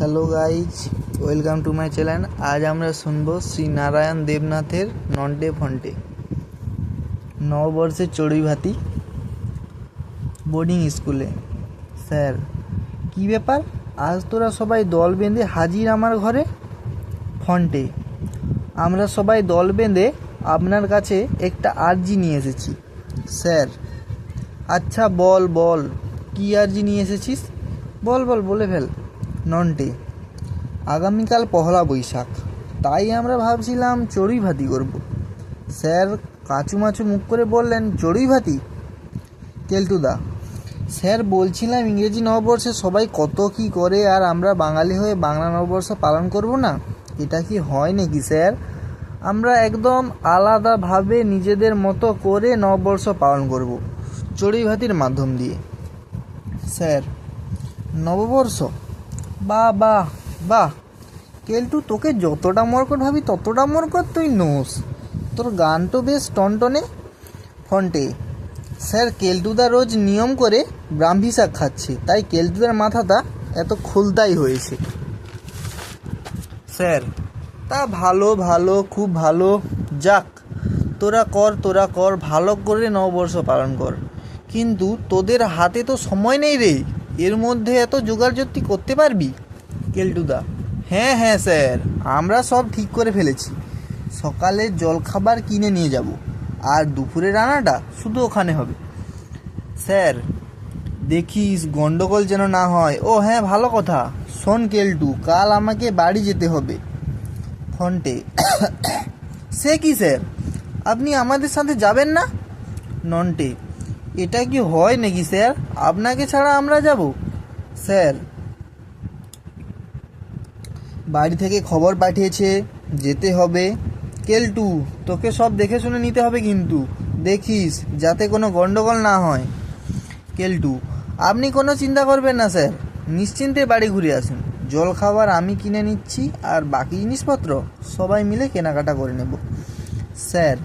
Hello guys, welcome to my channel. আজ আমরা শুনবো শ্রী নারায়ণ দেবনাথের নন্টে ফন্টে। নববর্ষের চড়ুই ভাতি বোর্ডিং স্কুলে। স্যার, কি ব্যাপার? আজ তোরা সবাই দল বেঁধে হাজির আমার ঘরে? ফন্টে, আমরা সবাই দল বেঁধে আপনার কাছে একটা আর্জি নিয়ে এসেছি। স্যার, আচ্ছা বল বল, কী আর্জি নিয়ে এসেছিস? বল বল, বলে ফেল। নন্টে, আগামীকাল পহেলা বৈশাখ, তাই আমরা ভাবছিলাম চড়ুই ভাতি করব। স্যার কাচুমাচু মুখ করে বললেন, চড়ুই ভাতি? কেলটুদা, স্যার বলছিলাম ইংরেজি নববর্ষে সবাই কত কি করে, আর আমরা বাঙালি হয়ে বাংলা নববর্ষ পালন করব না? এটা কি হয় নাকি স্যার? আমরা একদম আলাদাভাবে নিজেদের মতো করে নববর্ষ পালন করব চড়ুই ভাতির মাধ্যম দিয়ে। স্যার, নববর্ষ? বাহ বাহ বাহ কেলটু, তোকে যতটা মরকট ভাবি ততটা মরকট তুই নোস। তোর গান তো বেশ টনটনে। ফন্টে, স্যার কেলটুদা রোজ নিয়ম করে ব্রাহ্মী শাক খাচ্ছে, তাই কেলটুদার মাথাটা এত খুলতাই হয়েছে। স্যার, তা ভালো ভালো, খুব ভালো। যাক, তোরা কর, ভালো করে নববর্ষ পালন কর, কিন্তু তোদের হাতে তো সময় নেই রে। এর মধ্যে এত জোগাড়যন্ত্রী করতে পারবি? কেলটুদা, হ্যাঁ হ্যাঁ স্যার, আমরা সব ঠিক করে ফেলেছি। সকালে জলখাবার কিনে নিয়ে যাব, আর দুপুরে রান্নাটা শুধু ওখানে হবে। স্যার, দেখিস গন্ডগোল যেন না হয়। ও হ্যাঁ, ভালো কথা। শোন কেলটু, কাল আমাকে বাড়ি যেতে হবে। ফন্টে, সে কি স্যার, আপনি আমাদের সাথে যাবেন না? নন্টে, এটা কি হয় নাকি স্যার, আপনাকে ছাড়া আমরা যাব? স্যার, বাড়ি থেকে খবর পাঠিয়েছে, যেতে হবে। কেলটু, তোকে সব দেখে শুনে নিতে হবে, কিন্তু দেখিস যাতে কোনো গন্ডগোল না হয়। কেলটু, আপনি কোনো চিন্তা করবেন না স্যার, নিশ্চিন্তে বাড়ি ঘুরে আসুন। জল খাবার আমি কিনে নিচ্ছি, আর বাকি জিনিসপত্র সবাই মিলে কেনাকাটা করে নেব। স্যার,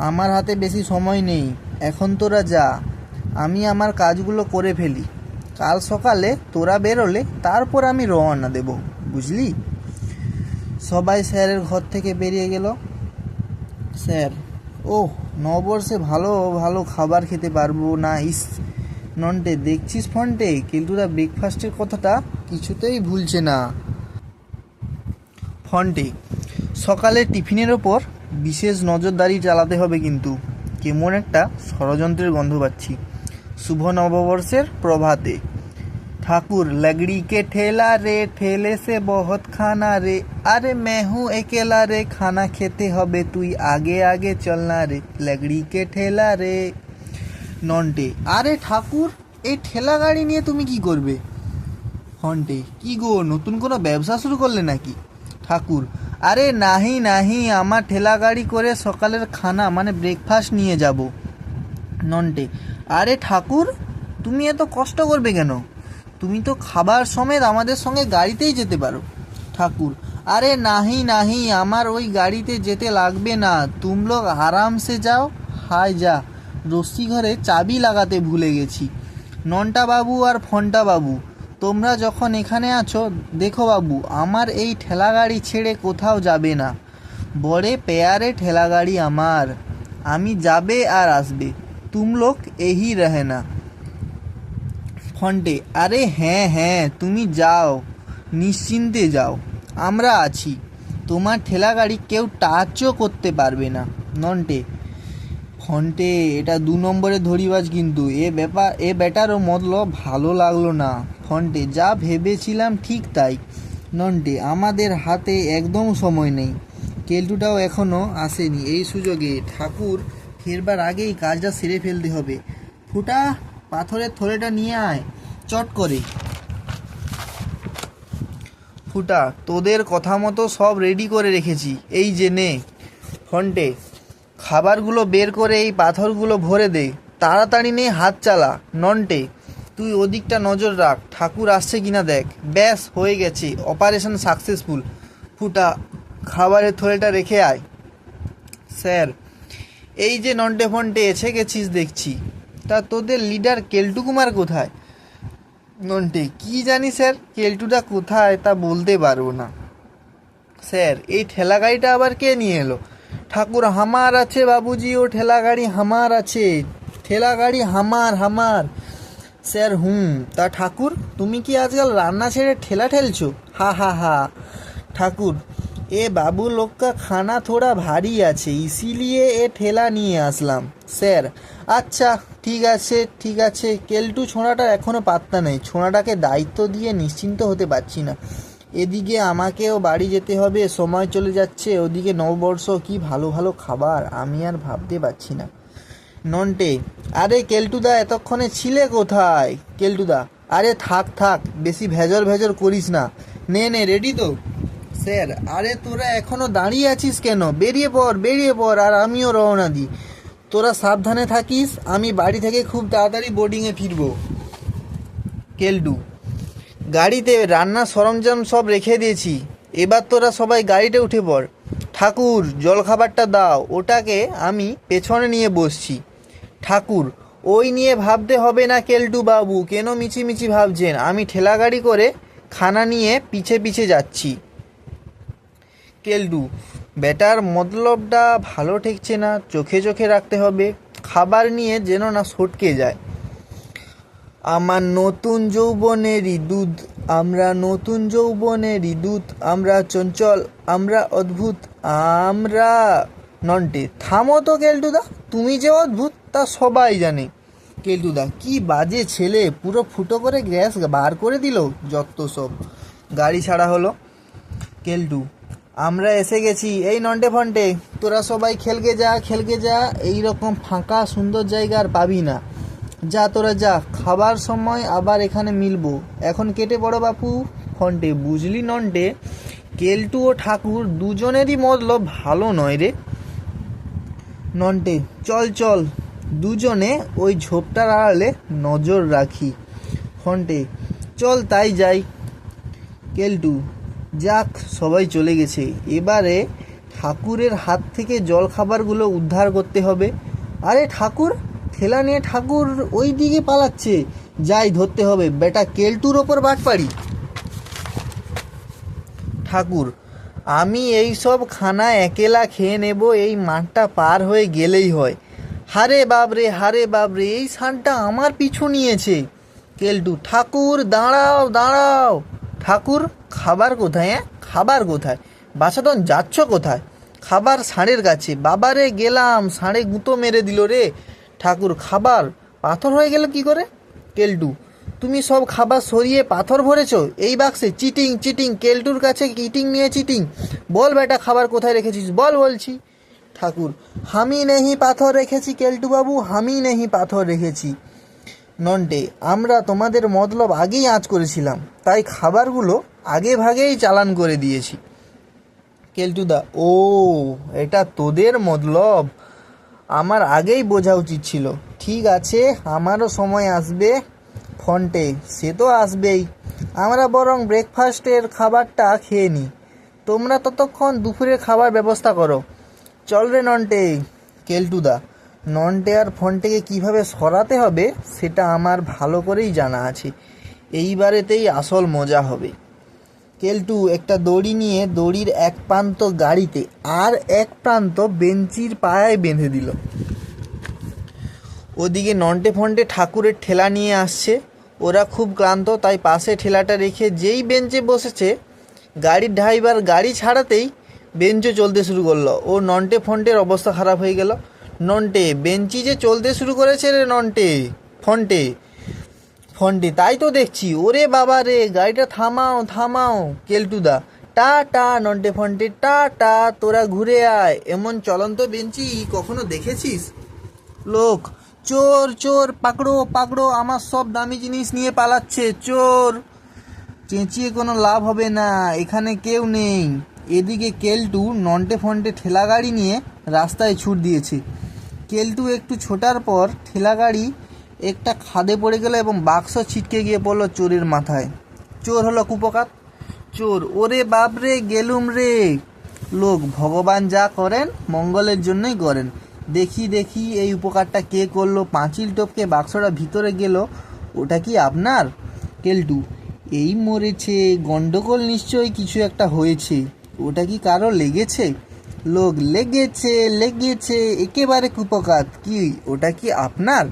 আমার হাতে বেশি সময় নেই, এখন তোরা যা, আমি আমার কাজগুলো করে ফেলি। কাল সকালে তোরা বেরোলে তারপর আমি রওনা দেব, বুঝলি? সবাই স্যারের ঘর থেকে বেরিয়ে গেল। স্যার, ওহ, নববর্ষে ভালো ভালো খাবার খেতে পারবো না। ইস নন্টে, দেখছিস ফন্টে, কেলটুদা ব্রেকফাস্টের কথাটা কিছুতেই ভুলছে না। ফন্টে, সকালে টিফিনের ওপর বিশেষ নজরদারি চালাতে হবে, কিন্তু কেমন একটা ষড়যন্ত্রের গন্ধ পাচ্ছি। শুভ নববর্ষের প্রভাতে। ঠাকুর, लकड़ी के ठेला रे, ठेले से बहुत खाना रे, अरे मैं हूँ अकेला रे, खाना खेते হবে তুই আগে আগে চলনা রে, लकड़ी के ठेला রে। নন্টে, আরে ঠাকুর, এই ঠেলা গাড়ি নিয়ে তুমি কি করবে? ফন্টে, কি গো, নতুন কোনো ব্যবসা শুরু করলে নাকি? ঠাকুর, আরে নাহি নাহি, আমার ঠেলা গাড়ি করে সকালের খানা মানে ব্রেকফাস্ট নিয়ে যাব। নন্টে, আরে ঠাকুর, তুমি এত কষ্ট করবে কেন? তুমি তো খাবার সমেত আমাদের সঙ্গে গাড়িতেই যেতে পারো। ঠাকুর, আরে নাহি নাহি, আমার ওই গাড়িতে যেতে লাগবে না, তুম লোক আরাম সে যাও। হায় যা, রশ্মি ঘরে চাবি লাগাতে ভুলে গেছি। নন্টা বাবু আর ফন্টা বাবু, তোমরা যখন এখানে আছো, দেখো বাবু, আমার এই ঠেলা গাড়ি ছেড়ে কোথাও যাবে না। বড়ে পেয়ারে ঠেলা গাড়ি আমার, আমি যাবে আর আসবে, তুম লোক এই রহে না। ফন্টে, আরে হ্যাঁ হ্যাঁ, তুমি যাও, নিশ্চিন্তে যাও, আমরা আছি, তোমার ঠেলা গাড়ি কেউ টাচও করতে পারবে না। নন্টে, ফন্টে, এটা 2 নম্বরে ধরিবাজ, কিন্তু এ বেটারও মতলব ভালো লাগলো না। ফন্টে, যা ভেবেছিলাম ঠিক তাই। নন্টে, আমাদের হাতে একদম সময় নেই, কেলটুটাও এখনও আসেনি, এই সুযোগে ঠাকুর ফেরবার আগেই কাজটা সেরে ফেলতে হবে। ফুটা, পাথরের থলেটা নিয়ে আয় চট করে। ফুটা, তোদের কথা মতো সব রেডি করে রেখেছি, এই যে নে। ফন্টে, খাবারগুলো বের করে এই পাথরগুলো ভরে দে, তাড়াতাড়ি নে, হাত চালা। নন্টে, তুই ওদিকটা নজর রাখ, ঠাকুর আসছে কিনা দেখ। ব্যাস, হয়ে গেছে, অপারেশন সাকসেসফুল। ফুটা, খাবারের থলেটা রেখে আয়। স্যার, এই যে নন্টে ফন্টে এসে গেছিস দেখছি, তা তোদের লিডার কেলটু কুমার কোথায়? নন্টে, কি জানি স্যার, কেলটুটা কোথায় তা বলতে পারবো না। স্যার, এই ঠেলা গাড়িটা আবার কে নিয়ে এলো? ঠাকুর, হামার আছে বাবুজি, ও ঠেলা গাড়ি হামার আছে, ঠেলা গাড়ি হামার হামার। স্যার, তা ঠাকুর, তুমি কি আজকাল রান্না ছেড়ে ঠেলা ঠেলছো? হা হা হা। ठाकुर, ए बाबू लोग का खाना थोड़ा भारी আছে, इसीलिए এ ঠেলা নিয়ে আসলাম। স্যার, আচ্ছা ঠিক আছে। কেলটু ছোঁড়াটার এখনও পাত্তা নেই। ছোঁড়াটাকে দায়িত্ব দিয়ে নিশ্চিন্ত হতে পারছি না। এদিকে আমাকেও বাড়ি যেতে হবে, সময় চলে যাচ্ছে। ওদিকে নববর্ষ, কি ভালো ভালো খাবার, আমি আর ভাবতে পারছি না। নন্টে, আরে কেলটুদা, এতক্ষণে ছিলে কোথায়? কেলটুদা, আরে থাক, বেশি ভেজর ভেজর করিস না। নে রেডি তো? স্যার, আরে তোরা এখনো দাঁড়িয়ে আছিস কেন? বেরিয়ে পড়, আর আমিও রওনা দিই। তোরা সাবধানে থাকিস, আমি বাড়ি থেকে খুব তাড়াতাড়ি বোর্ডিংয়ে ফিরবো। কেলটু, গাড়িতে রান্নার সরঞ্জাম সব রেখে দিয়েছি, এবার তোরা সবাই গাড়িতে উঠে পড়। ঠাকুর, জলখাবারটা দাও, ওটাকে আমি পেছনে নিয়ে বসছি। ঠাকুর, ওই নিয়ে ভাবতে হবে না কেলটু বাবু, কেন মিছিমিছি ভাবছেন? আমি ঠেলা গাড়ি করে খানা নিয়ে পিছে পিছে যাচ্ছি। কেলটু, বেটার মতলবটা ভালো ঠেকছে না, চোখে রাখতে হবে, খাবার নিয়ে যেন না সটকে যায়। আমার নতুন যৌবনেরই দুধ, আমরা নতুন যৌবনেরই দুধ, আমরা চঞ্চল, আমরা অদ্ভুত, আমরা। নন্টে, থামো তো কেলটুদা, তুমি যে অদ্ভুত তা সবাই জানে। কেলটুদা, কি বাজে ছেলে, পুরো ফুটো করে গ্যাস বার করে দিল, যত সব। গাড়ি ছাড়া হলো। কেলটু, আমরা এসে গেছি, এই নন্টে ফন্টে, তোরা সবাই খেলকে যা, এই রকম ফাঁকা সুন্দর জায়গা আর পাবি না। যা তোরা যা, খাবার সময় আবার এখানে মিলবো, এখন কেটে পড়ো বাপু। ফন্টে, বুঝলি নন্টে, কেলটু ও ঠাকুর দুজনেরই মতলব ভালো নয় রে। নন্টে, চল, দুজনে ওই ঝোপটার আড়ালে নজর রাখি। ফন্টে, চল তাই যাই। কেলটু, যাক, সবাই চলে গেছে, এবারে ঠাকুরের হাত থেকে জল খাবারগুলো উদ্ধার করতে হবে। আরে ঠাকুর, ঠেলা নিয়ে ঠাকুর ওই দিকে পালাচ্ছে, যাই, ধরতে হবে, বেটা কেলটুর ওপর বাটপাড়ি। ঠাকুর, আমি এই সব খানা একেলা খেয়ে নেব, এই মাঠটা পার হয়ে গেলেই হয়। হারে বাবরে, এই সানটা আমার পিছু নিয়েছে। কেলটু, ঠাকুর দাঁড়াও। ঠাকুর, খাবার কোথায়? খাবার কোথায়? বাছাধন, যাচ্ছ কোথায়? খাবার ষাঁড়ের কাছে। বাবারে, গেলাম, ষাঁড়ে গুঁতো মেরে দিল রে। ঠাকুর, খাবার পাথর হয়ে গেল কি করে? কেলটু, তুমি সব খাবার সরিয়ে পাথর ভরেছ এই বাক্সে? চিটিং, কেলটুর কাছে ইটিং নিয়ে চিটিং। বল বেটা, খাবার কোথায় রেখেছিস বল বলছি। ঠাকুর, আমি নেহি পাথর রেখেছি কেলটু বাবু, আমি নেহি পাথর রেখেছি। নন্টে, আমরা তোমাদের মতলব আগেই আঁচ করেছিলাম, তাই খাবারগুলো আগে ভাগেই চালান করে দিয়েছি। কেলটুদা, ও, এটা তোদের মতলব, আমার আগেই বোঝা উচিত ছিল। ঠিক আছে, আমারও সময় আসবে। ফন্টে, সে তো আসবেই, আমরা বরং ব্রেকফাস্টের খাবারটা খেয়ে নিই, তোমরা ততক্ষণ দুপুরের খাবার ব্যবস্থা করো। চল রে নন্টে। কেলটুদা, নন্টে আর ফন্টেকে কিভাবে সরাতে হবে সেটা আমার ভালো করেই জানা আছে, এইবারেতেই আসল মজা হবে। কেলটু একটা দড়ি নিয়ে দড়ির এক প্রান্ত গাড়িতে আর এক প্রান্ত বেঞ্চির পায়ায় বেঁধে দিল। ওদিকে নন্টে ফন্টে ঠাকুরের ঠেলা নিয়ে আসছে, ওরা খুব ক্লান্ত, তাই পাশে ঠেলাটা রেখে যেই বেঞ্চে বসেছে, গাড়ির ড্রাইভার গাড়ি ছাড়াতেই বেঞ্চও চলতে শুরু করলো। ও নন্টে ফন্টের অবস্থা খারাপ হয়ে গেল। নন্টে, বেঞ্চি যে চলতে শুরু করেছে রে নন্টে। ফন্টে, তাই তো দেখছি, ওরে বাবা রে, গাড়িটা থামাও। কেলটুদা, টা নন্টে ফন্টে, টা, তোরা ঘুরে আয়, এমন চলন্ত বেঞ্চি কখনো দেখেছিস? লোক, চোর, পাকড়ো, আমার সব দামি জিনিস নিয়ে পালাচ্ছে, চোর। চেঁচিয়ে কোনো লাভ হবে না, এখানে কেউ নেই। এদিকে কেলটু নন্টে ফন্টে ঠেলা গাড়ি নিয়ে রাস্তায় ছুট দিয়েছে। কেলটু একটু ছোটার পর ঠেলা গাড়ি একটা খাদে পড়ে গেল এবং বাক্স ছিটকে গিয়ে পড়লো চোরের মাথায়। চোর হলো কুপোকাত। চোর, ওরে বাপরে, গেলুম রে। লোক, ভগবান যা করেন মঙ্গলের জন্যই করেন। দেখি এই উপকারটা কে করলো? পাঁচিল টপকে বাক্সটা ভিতরে গেল, ওটা কি আপনার? কেলটু, এই মরেছে, গন্ডগোল নিশ্চয়ই কিছু একটা হয়েছে। ওটা কি কারো লেগেছে? লোক, লেগেছে লেগেছে, একেবারে কুপকাত। কি ওটা কি আপনার?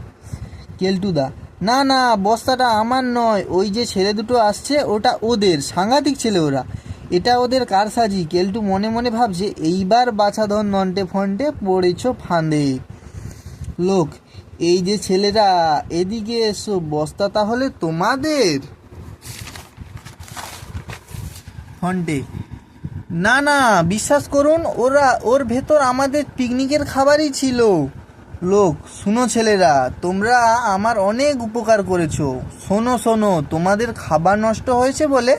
কেলটুদা, না না, বস্তাটা আমার নয়, ওই যে ছেলে দুটো আসছে ওটা ওদের, সাংঘাতিক ছেলে ওরা, এটা ওদের কারসাজি। কেলটু মনে মনে ভাবছে, এইবার বাছাধন নন্টে ফন্টে পড়েছ ফাঁদে। লোক, এই যে ছেলেরা, এদিকে এসো, বস্তা তাহলে তোমাদের? ফন্টে, না না, বিশ্বাস করুন, ওর ভেতর আমাদের পিকনিকের খাবারই ছিল। লোক, শুনো ছেলেরা, তোমরা আমার অনেক উপকার করেছো। শোনো শোনো, তোমাদের খাবার নষ্ট হয়েছে বলে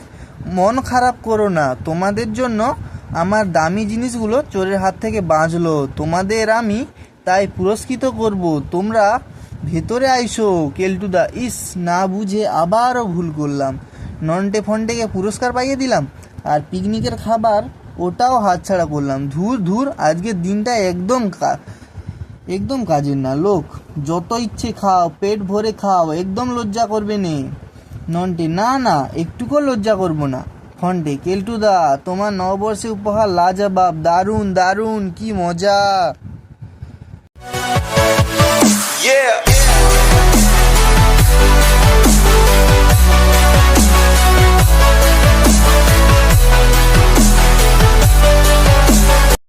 মন খারাপ করো না। তোমাদের জন্য আমার দামি জিনিসগুলো চোরের হাত থেকে বাঁচলো, তোমাদের আমি তাই পুরস্কৃত করব। তোমরা ভেতরে আইসো। কেলটুদা, ইস, না বুঝে আবারও ভুল করলাম, নন্টে ফন্টেকে পুরস্কার পাইয়ে দিলাম, আর পিকনিকের খাবার ওটাও হাতছাড়া করলাম। ধুর ধুর, আজকের দিনটা একদম কাজের না। লোক, যত ইচ্ছে খাও, পেট ভরে খাও, একদম লজ্জা করবে নে। নন্টে, না না, একটুকু লজ্জা করবো না। ফন্টে, কেলটুদা, তোমার নববর্ষে উপহার লাজবাব, দারুণ দারুণ, কি মজা। Yeah.